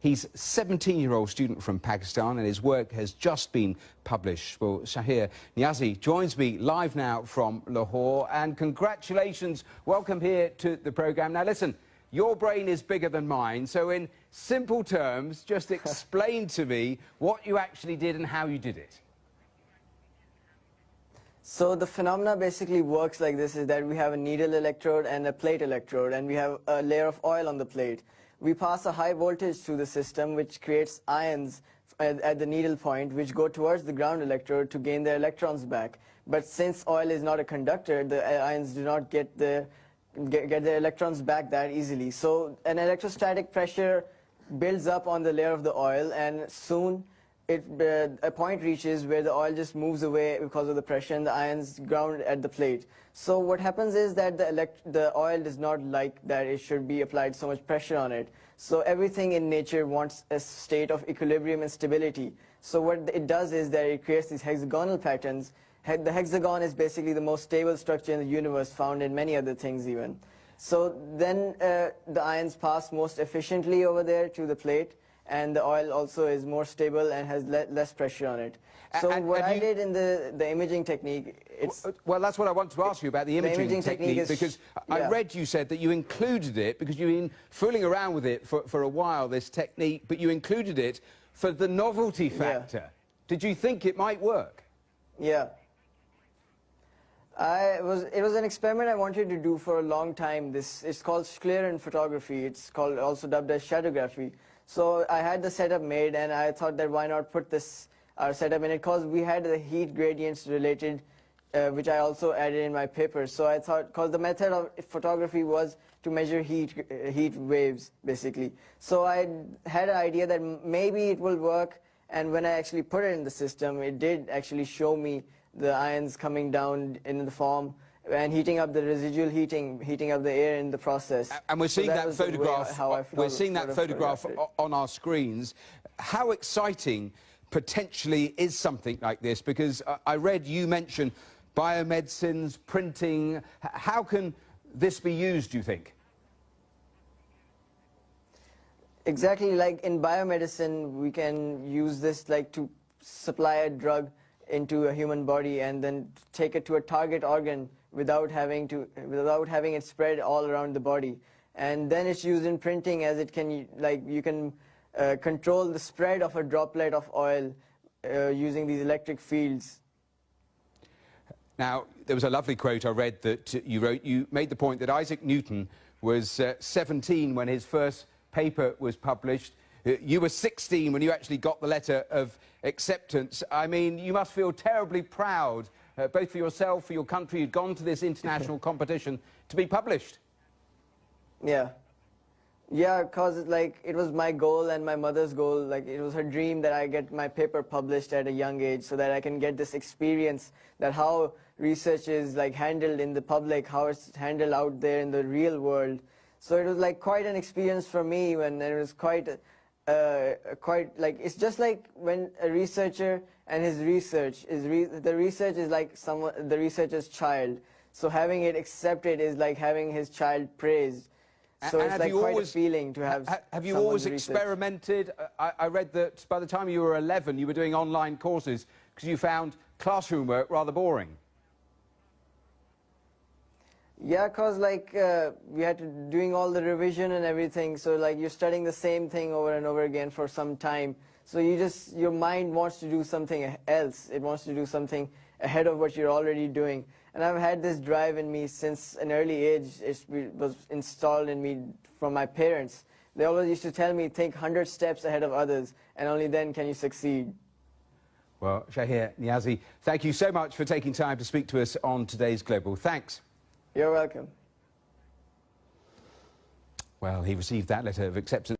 He's a 17-year-old student from Pakistan and his work has just been published. Well, Shahir Niazi joins me live now from Lahore, and congratulations. Welcome here to the programme. Now listen, your brain is bigger than mine, so in simple terms, just explain to me what you actually did and how you did it. So the phenomena basically works like this, is that we have a needle electrode and a plate electrode, and we have a layer of oil on the plate. We pass a high voltage through the system which creates ions at the needle point which go towards the ground electrode to gain their electrons back. But since oil is not a conductor, the ions do not get their electrons back that easily. So an electrostatic pressure builds up on the layer of the oil, and soon a point reaches where the oil just moves away because of the pressure and the ions ground at the plate. So what happens is that the oil does not like that it should be applied so much pressure on it. So everything in nature wants a state of equilibrium and stability. So what it does is that it creates these hexagonal patterns. The hexagon is basically the most stable structure in the universe, found in many other things even. So then the ions pass most efficiently over there to the plate, and the oil also is more stable and has less pressure on it. So what I did in the imaging technique, well, that's what I want to ask you about, the imaging technique, because I read you said that you included it because you've been fooling around with it for a while, this technique, but you included it for the novelty factor. Yeah. Did you think it might work? Yeah. It was an experiment I wanted to do for a long time. It's called Schlieren photography. It's called, also dubbed as shadowgraphy. So I had the setup made, and I thought that why not put this setup in it, because we had the heat gradients related, which I also added in my paper. So I thought, because the method of photography was to measure heat waves, basically. So I had an idea that maybe it will work, and when I actually put it in the system, it did actually show me the ions coming down in the form and heating up the residual heating up the air in the process. And we're seeing that photograph. We're seeing that photograph on our screens. How exciting potentially is something like this? Because I read you mention biomedicines, printing. How can this be used, do you think? Exactly, like in biomedicine, we can use this like to supply a drug into a human body and then take it to a target organ without having it spread all around the body. And then it's used in printing, as it can, like, you can control the spread of a droplet of oil using these electric fields. Now, there was a lovely quote I read that you wrote. You made the point that Isaac Newton was 17 when his first paper was published. You were 16 when you actually got the letter of acceptance. I mean, you must feel terribly proud, both for yourself, for your country. You'd gone to this international competition to be published. Yeah. Yeah, because like it was my goal and my mother's goal. Like, it was her dream that I get my paper published at a young age, so that I can get this experience that how research is like handled in the public, how it's handled out there in the real world. So it was like quite an experience for me, and it was quite like, it's just like when a researcher and his research is the research is like the researcher's child. So having it accepted is like having his child praised. So it's like quite a feeling to have. Have you always experimented? I read that by the time you were 11, you were doing online courses because you found classroom work rather boring. Yeah, because like we had to doing all the revision and everything, so like you're studying the same thing over and over again for some time. So your mind wants to do something else. It wants to do something ahead of what you're already doing. And I've had this drive in me since an early age. It was installed in me from my parents. They always used to tell me, think 100 steps ahead of others, and only then can you succeed. Well, Shahir Niazi, thank you so much for taking time to speak to us on today's Global. Thanks. You're welcome. Well, he received that letter of acceptance.